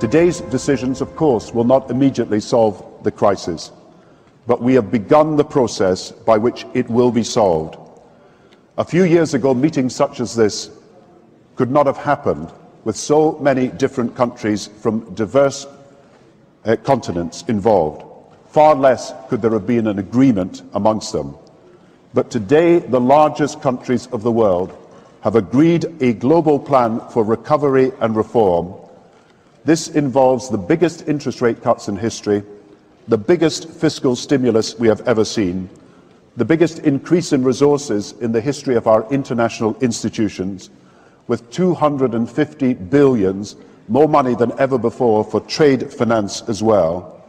Today's decisions, of course, will not immediately solve the crisis, but we have begun the process by which it will be solved. A few years ago, meetings such as this could not have happened with so many different countries from diverse continents involved. Far less could there have been an agreement amongst them. But today, the largest countries of the world have agreed a global plan for recovery and reform. This involves the biggest interest rate cuts in history, the biggest fiscal stimulus we have ever seen, the biggest increase in resources in the history of our international institutions, with 250 billion, more money than ever before for trade finance as well.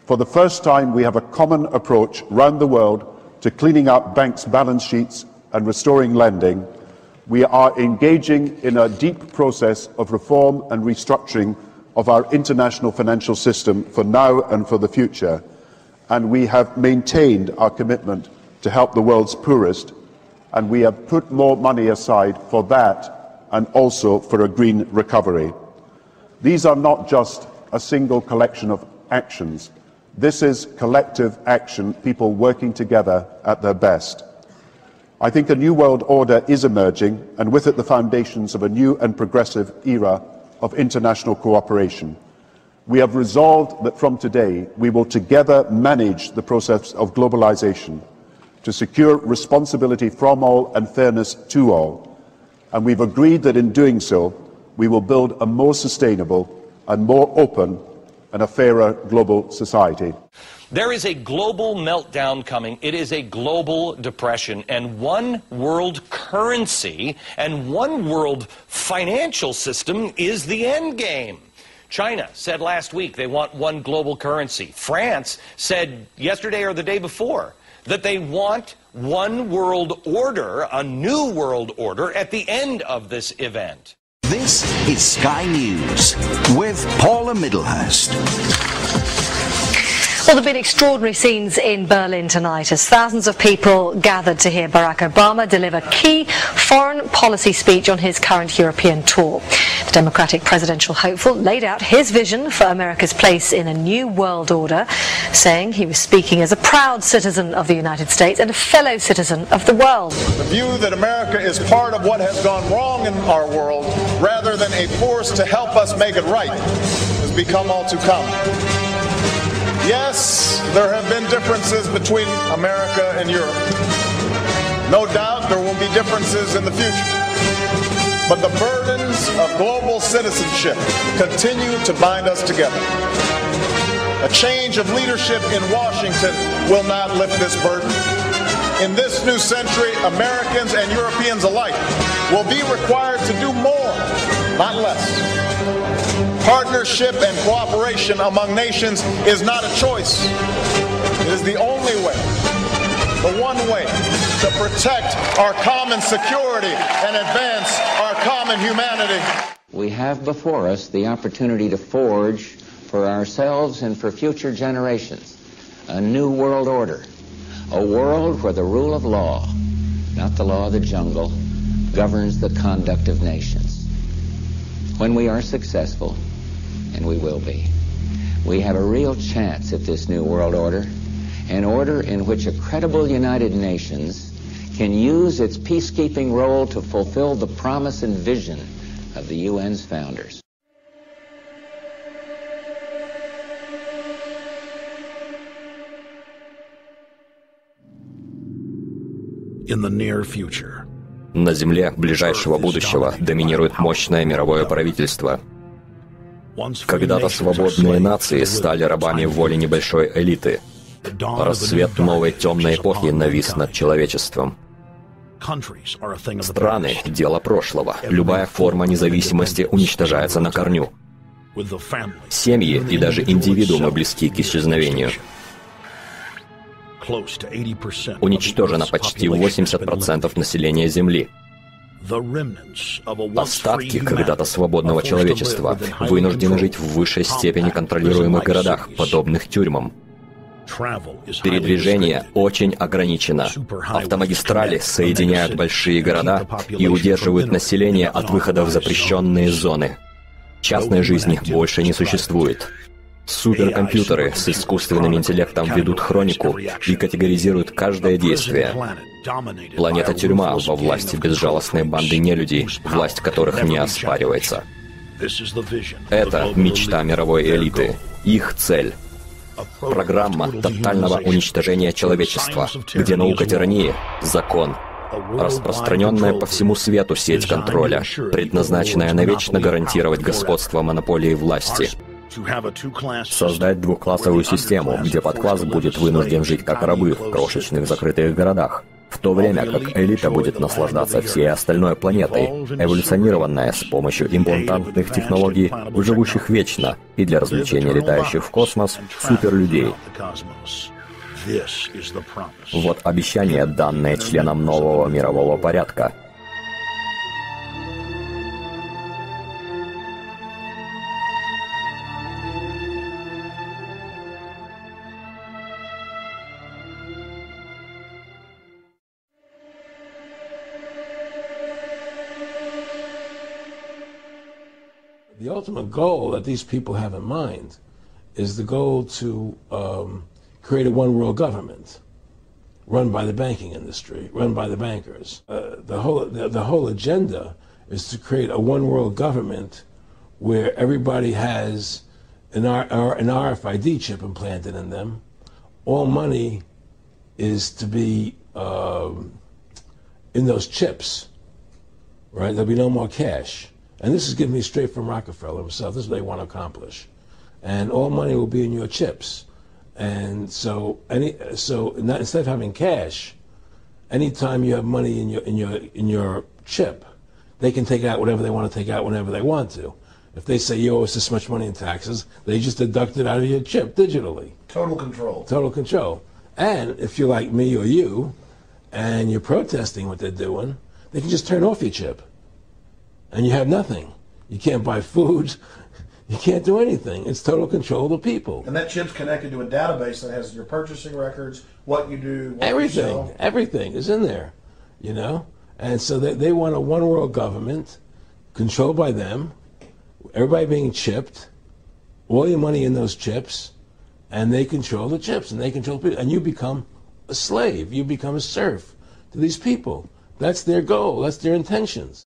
For the first time, we have a common approach around the world to cleaning up banks' balance sheets and restoring lending. We are engaging in a deep process of reform and restructuring of our international financial system for now and for the future, and we have maintained our commitment to help the world's poorest, and we have put more money aside for that and also for a green recovery. These are not just a single collection of actions. This is collective action, people working together at their best. I think a new world order is emerging, and with it the foundations of a new and progressive era of international cooperation. We have resolved that from today we will together manage the process of globalization to secure responsibility from all and fairness to all. And we've agreed that in doing so, we will build a more sustainable and more open and a fairer global society. There is a global meltdown coming. It is a global depression, and one world currency and one world financial system is the end game. China said last week they want one global currency. France said yesterday or the day before that they want one world order, a new world order, at the end of this event. This is Sky News with Paula Middlehurst. Well, there have been extraordinary scenes in Berlin tonight as thousands of people gathered to hear Barack Obama deliver key foreign policy speech on his current European tour. The Democratic presidential hopeful laid out his vision for America's place in a new world order, saying he was speaking as a proud citizen of the United States and a fellow citizen of the world. The view that America is part of what has gone wrong in our world, rather than a force to help us make it right, has become all too common. Yes, there have been differences between America and Europe. No doubt there will be differences in the future. But the burdens of global citizenship continue to bind us together. A change of leadership in Washington will not lift this burden. In this new century, Americans and Europeans alike will be required to do more, not less. Partnership and cooperation among nations is not a choice. It is the only way, the one way, to protect our common security and advance our common humanity. We have before us the opportunity to forge for ourselves and for future generations a new world order, a world where the rule of law, not the law of the jungle, governs the conduct of nations. When we are successful, and we will be, we have a real chance at this new world order, an order in which a credible United Nations can use its peacekeeping role to fulfill the promise and vision of the UN's founders. In the near future. На Земле ближайшего будущего доминирует мощное мировое правительство. Когда-то свободные нации стали рабами воли небольшой элиты. Расцвет новой темной эпохи навис над человечеством. Страны — дело прошлого. Любая форма независимости уничтожается на корню. Семьи и даже индивидуумы близки к исчезновению. Уничтожено почти 80% населения Земли. Остатки когда-то свободного человечества вынуждены жить в высшей степени контролируемых городах, подобных тюрьмам. Передвижение очень ограничено. Автомагистрали соединяют большие города и удерживают население от выхода в запрещенные зоны. Частной жизни больше не существует. Суперкомпьютеры с искусственным интеллектом ведут хронику и категоризируют каждое действие. Планета-тюрьма во власти безжалостной банды нелюдей, власть которых не оспаривается. Это мечта мировой элиты. Их цель. Программа тотального уничтожения человечества, где наука тирании — закон. Распространенная по всему свету сеть контроля, предназначенная навечно гарантировать господство монополии власти. Создать двухклассовую систему, где подкласс будет вынужден жить как рабы в крошечных закрытых городах, в то время как элита будет наслаждаться всей остальной планетой, эволюционированная с помощью имплантантных технологий, живущих вечно, и для развлечения летающих в космос суперлюдей. Вот обещание, данное членам нового мирового порядка. The ultimate goal that these people have in mind is the goal to create a one-world government run by the banking industry, run by the bankers. The whole agenda is to create a one-world government where everybody has an RFID chip implanted in them. All money is to be in those chips, right? There'll be no more cash. And this is given me straight from Rockefeller himself. This is what they want to accomplish. And all money will be in your chips. And so instead of having cash, anytime you have money in your chip, they can take out whatever they want to take out whenever they want to. If they say you owe us this much money in taxes, they just deduct it out of your chip digitally. Total control. Total control. And if you're like me or you, and you're protesting what they're doing, they can just turn off your chip. And you have nothing. You can't buy food. You can't do anything. It's total control of the people. And that chip's connected to a database that has your purchasing records, what you do, what everything, you sell. Everything is in there, you know? And so they want a one-world government controlled by them, everybody being chipped, all your money in those chips, and they control the chips, and they control people. And you become a slave. You become a serf to these people. That's their goal. That's their intentions.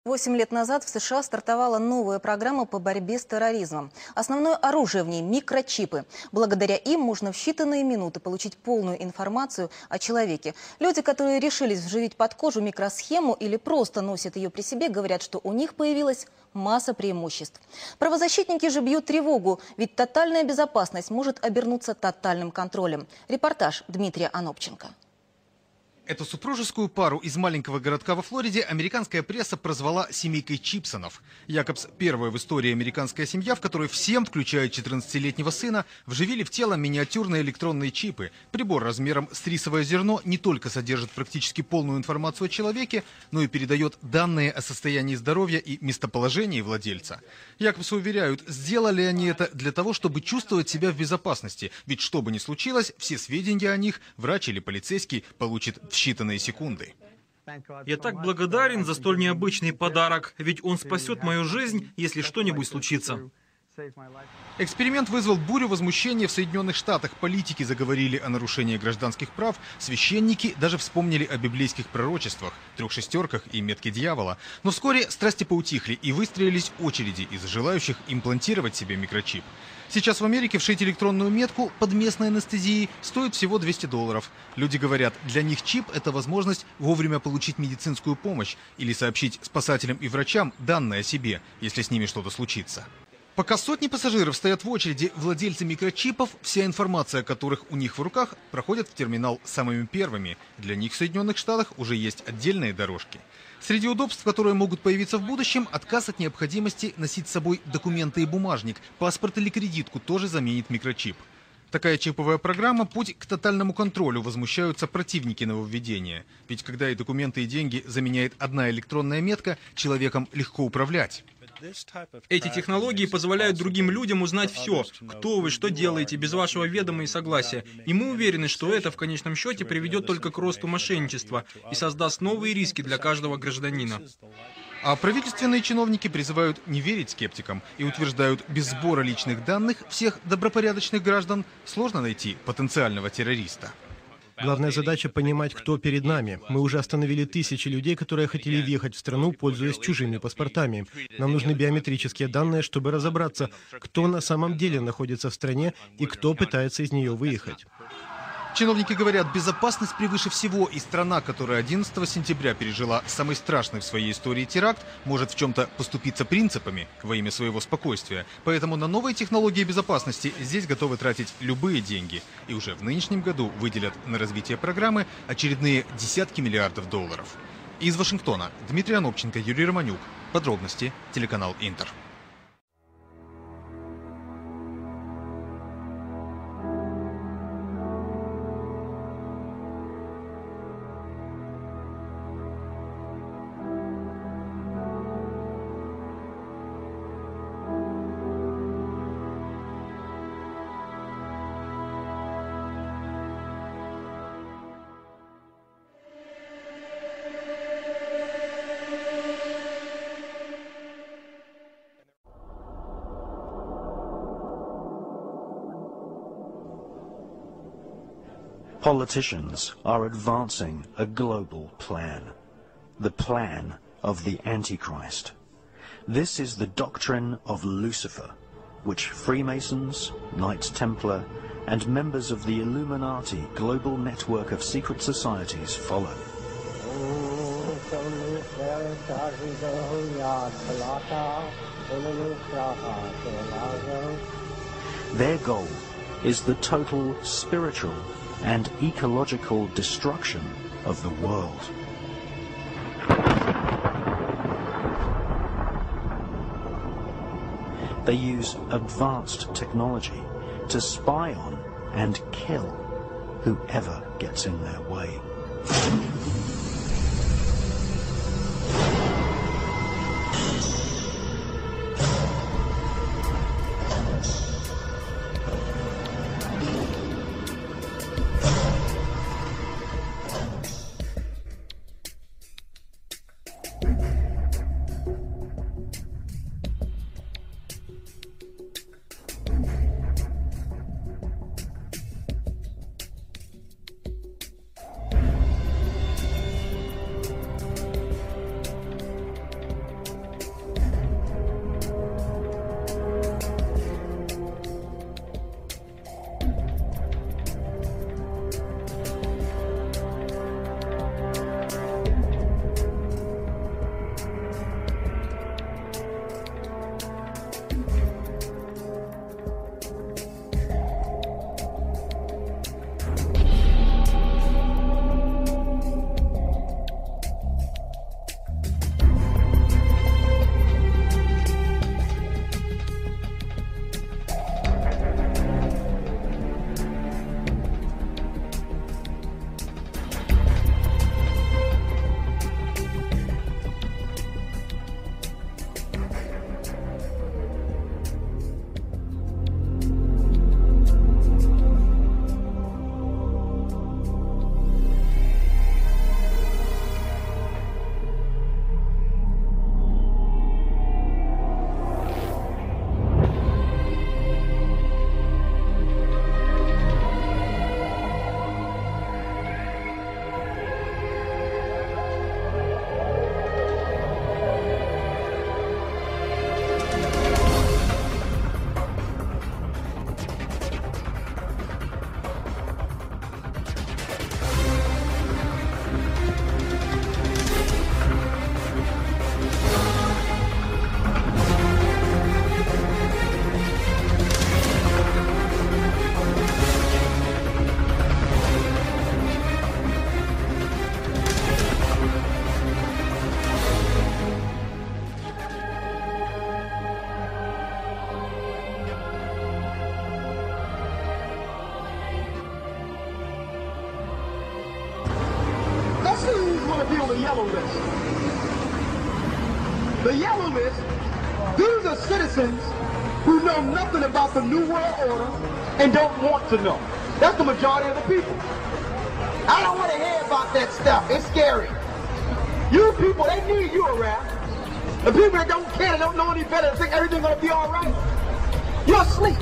8 лет назад в США стартовала новая программа по борьбе с терроризмом. Основное оружие в ней – микрочипы. Благодаря им можно в считанные минуты получить полную информацию о человеке. Люди, которые решились вживить под кожу микросхему или просто носят ее при себе, говорят, что у них появилась масса преимуществ. Правозащитники же бьют тревогу, ведь тотальная безопасность может обернуться тотальным контролем. Репортаж Дмитрия Анопченко. Эту супружескую пару из маленького городка во Флориде американская пресса прозвала семейкой Чипсонов. Якобс первая в истории американская семья, в которой всем, включая 14-летнего сына, вживили в тело миниатюрные электронные чипы. Прибор размером с рисовое зерно не только содержит практически полную информацию о человеке, но и передает данные о состоянии здоровья и местоположении владельца. Якобс уверяют, сделали они это для того, чтобы чувствовать себя в безопасности. Ведь что бы ни случилось, все сведения о них врач или полицейский получит в считанные секунды. Я так благодарен за столь необычный подарок, ведь он спасет мою жизнь, если что-нибудь случится. Эксперимент вызвал бурю возмущения в Соединенных Штатах. Политики заговорили о нарушении гражданских прав, священники даже вспомнили о библейских пророчествах, 3 шестерках и метке дьявола. Но вскоре страсти поутихли и выстроились очереди из желающих имплантировать себе микрочип. Сейчас в Америке вшить электронную метку под местной анестезией стоит всего $200. Люди говорят, для них чип – это возможность вовремя получить медицинскую помощь или сообщить спасателям и врачам данные о себе, если с ними что-то случится. Пока сотни пассажиров стоят в очереди, владельцы микрочипов, вся информация о которых у них в руках, проходят в терминал самыми первыми. Для них в Соединенных Штатах уже есть отдельные дорожки. Среди удобств, которые могут появиться в будущем, отказ от необходимости носить с собой документы и бумажник. Паспорт или кредитку тоже заменит микрочип. Такая чиповая программа – путь к тотальному контролю, возмущаются противники нововведения. Ведь когда и документы, и деньги заменяет одна электронная метка, человеком легко управлять. Эти технологии позволяют другим людям узнать все, кто вы, что делаете, без вашего ведома и согласия. И мы уверены, что это в конечном счете приведет только к росту мошенничества и создаст новые риски для каждого гражданина. А правительственные чиновники призывают не верить скептикам и утверждают, без сбора личных данных всех добропорядочных граждан сложно найти потенциального террориста. Главная задача — понимать, кто перед нами. Мы уже остановили тысячи людей, которые хотели въехать в страну, пользуясь чужими паспортами. Нам нужны биометрические данные, чтобы разобраться, кто на самом деле находится в стране и кто пытается из нее выехать. Чиновники говорят, безопасность превыше всего, и страна, которая 11 сентября пережила самый страшный в своей истории теракт, может в чем-то поступиться принципами во имя своего спокойствия. Поэтому на новые технологии безопасности здесь готовы тратить любые деньги. И уже в нынешнем году выделят на развитие программы очередные десятки миллиардов долларов. Из Вашингтона Дмитрий Анопченко, Юрий Романюк. Подробности телеканал Интер. Politicians are advancing a global plan, the plan of the Antichrist. This is the doctrine of Lucifer, which Freemasons, Knights Templar, and members of the Illuminati global network of secret societies follow. Their goal is the total spiritual and ecological destruction of the world. They use advanced technology to spy on and kill whoever gets in their way. The yellow list. The yellow list These are citizens who know nothing about the New World Order and don't want to know. That's the majority of the people. I don't want to hear about that stuff. It's scary. You people, they need you around. The people that don't care, don't know any better, think everything's going to be all right. You're asleep.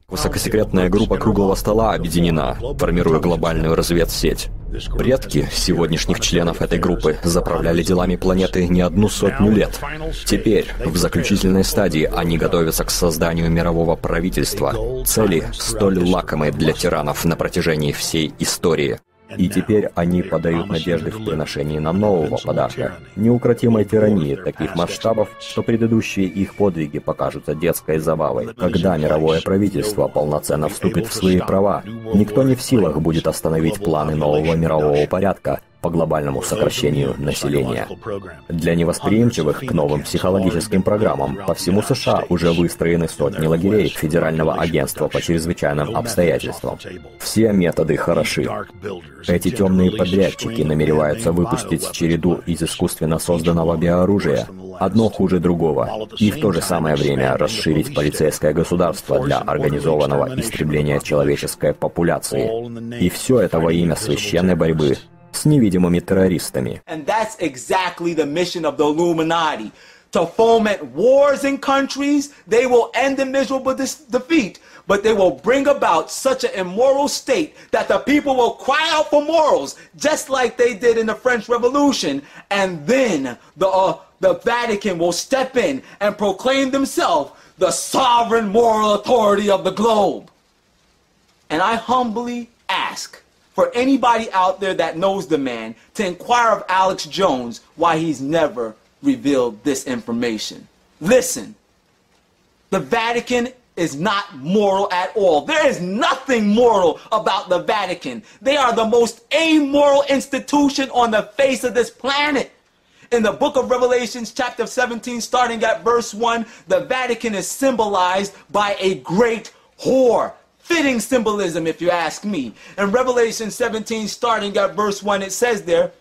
Высокосекретная группа круглого стола объединена, формируя глобальную разведсеть. Предки сегодняшних членов этой группы заправляли делами планеты не 100 лет. Теперь, в заключительной стадии, они готовятся к созданию мирового правительства. Цели столь лакомые для тиранов на протяжении всей истории. И теперь они подают надежды в приношении нам нового подарка – неукротимой тирании таких масштабов, что предыдущие их подвиги покажутся детской забавой. Когда мировое правительство полноценно вступит в свои права, никто не в силах будет остановить планы нового мирового порядка по глобальному сокращению населения. Для невосприимчивых к новым психологическим программам по всему США уже выстроены сотни лагерей Федерального агентства по чрезвычайным обстоятельствам. Все методы хороши. Эти темные подрядчики намереваются выпустить череду из искусственно созданного биооружия, одно хуже другого, и в то же самое время расширить полицейское государство для организованного истребления человеческой популяции. И все это во имя священной борьбы с невидимыми террористами. And that's exactly the mission of the Illuminati. To foment wars in countries, they will end in miserable defeat, but they will bring about such an immoral state that the people will cry out for morals, just like they did in the French Revolution, and then the Vatican will step in and proclaim themselves the sovereign moral authority of the globe. And I humbly ask for anybody out there that knows the man to inquire of Alex Jones why he's never revealed this information. Listen, the Vatican is not moral at all. There is nothing moral about the Vatican. They are the most amoral institution on the face of this planet. In the book of Revelations, chapter 17, starting at verse 1, the Vatican is symbolized by a great whore. Fitting symbolism, if you ask me. In Revelation 17, starting at verse 1, it says there,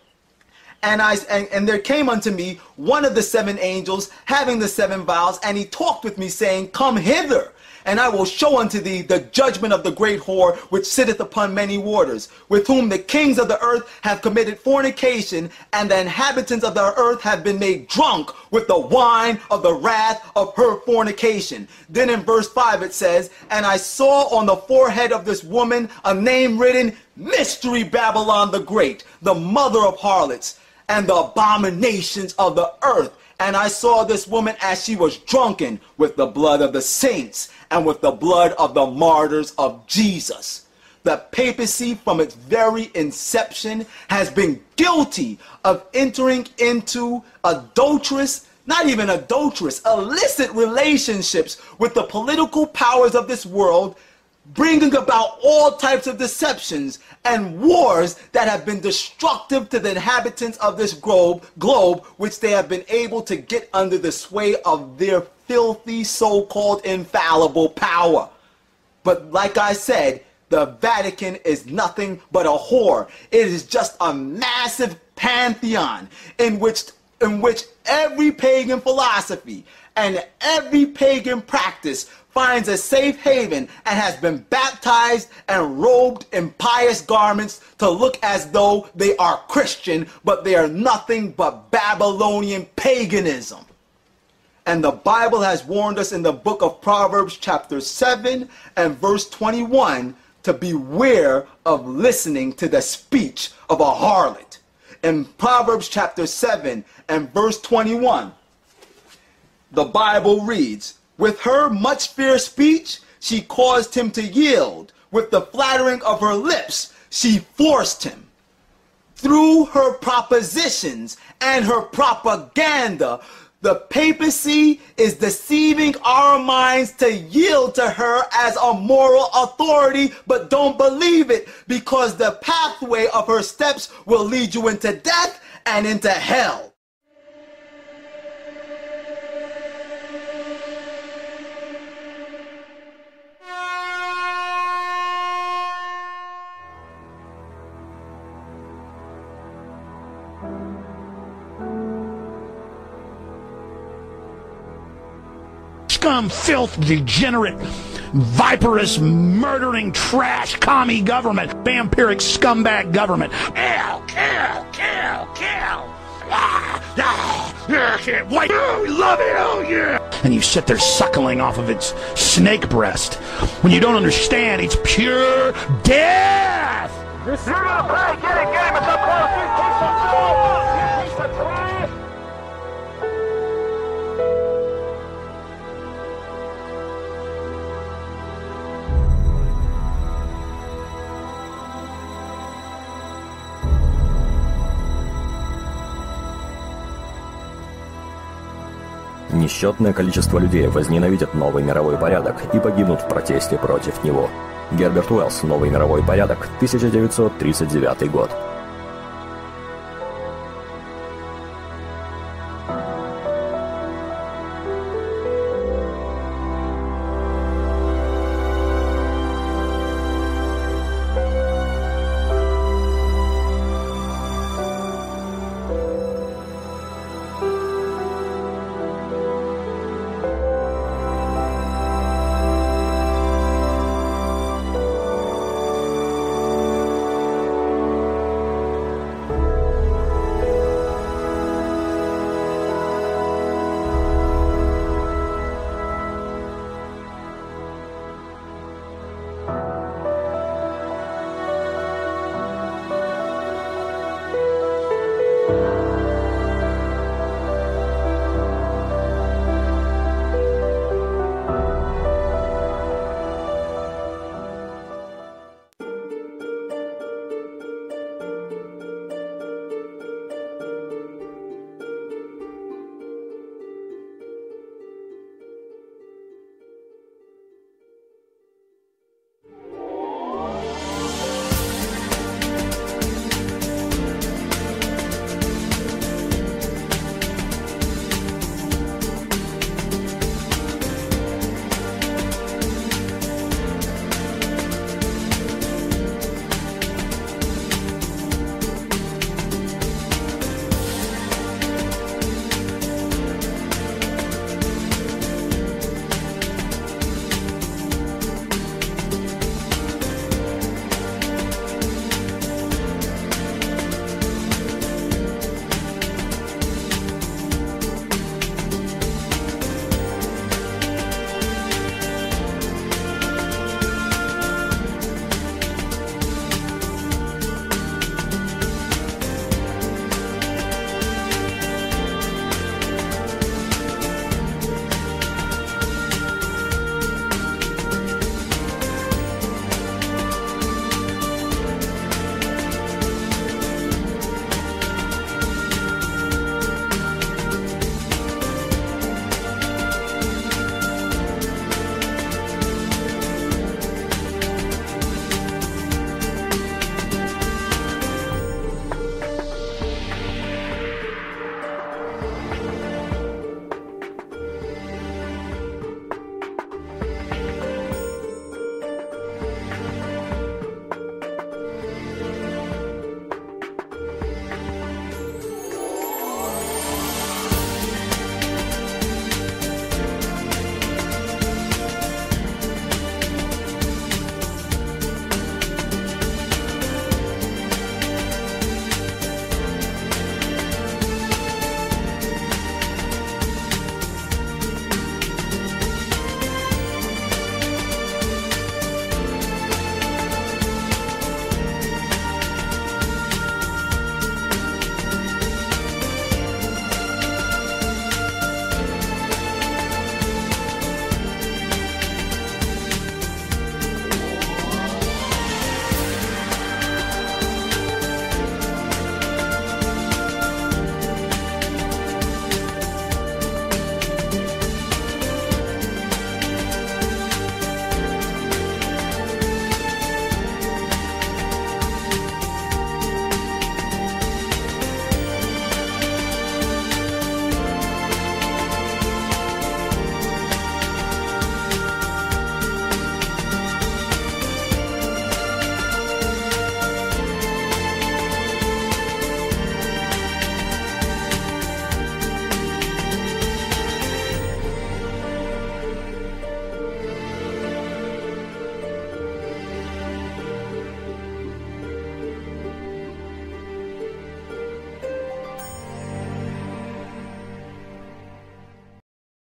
And there came unto me one of the 7 angels, having the 7 vials, and he talked with me, saying, Come hither, and I will show unto thee the judgment of the great whore, which sitteth upon many waters, with whom the kings of the earth have committed fornication, and the inhabitants of the earth have been made drunk with the wine of the wrath of her fornication. Then in verse 5 it says, And I saw on the forehead of this woman a name written, Mystery Babylon the Great, the mother of harlots, and the abominations of the earth. And I saw this woman as she was drunken with the blood of the saints and with the blood of the martyrs of Jesus. The papacy from its very inception has been guilty of entering into adulterous, not even adulterous, illicit relationships with the political powers of this world, bringing about all types of deceptions and wars that have been destructive to the inhabitants of this globe, which they have been able to get under the sway of their filthy so-called infallible power. But like I said, the Vatican is nothing but a whore. It is just a massive pantheon in which every pagan philosophy and every pagan practice finds a safe haven and has been baptized and robed in pious garments to look as though they are Christian, but they are nothing but Babylonian paganism. And the Bible has warned us in the book of Proverbs chapter 7 and verse 21 to beware of listening to the speech of a harlot. In Proverbs chapter 7 and verse 21, the Bible reads, With her much fair speech, she caused him to yield. With the flattering of her lips, she forced him. Through her propositions and her propaganda, the papacy is deceiving our minds to yield to her as a moral authority, but don't believe it, because the pathway of her steps will lead you into death and into hell. scum, filth, degenerate, viperous, murdering, trash, commie government, vampiric scumbag government. Kill, kill, kill, kill. White, we love it, oh yeah! And you sit there suckling off of its snake breast when you don't understand it's pure death! You're gonna play, get it, it's up close, you piece of shit! You piece of crap! Несчетное количество людей возненавидят новый мировой порядок и погибнут в протесте против него. Герберт Уэллс, «Новый мировой порядок», 1939 год.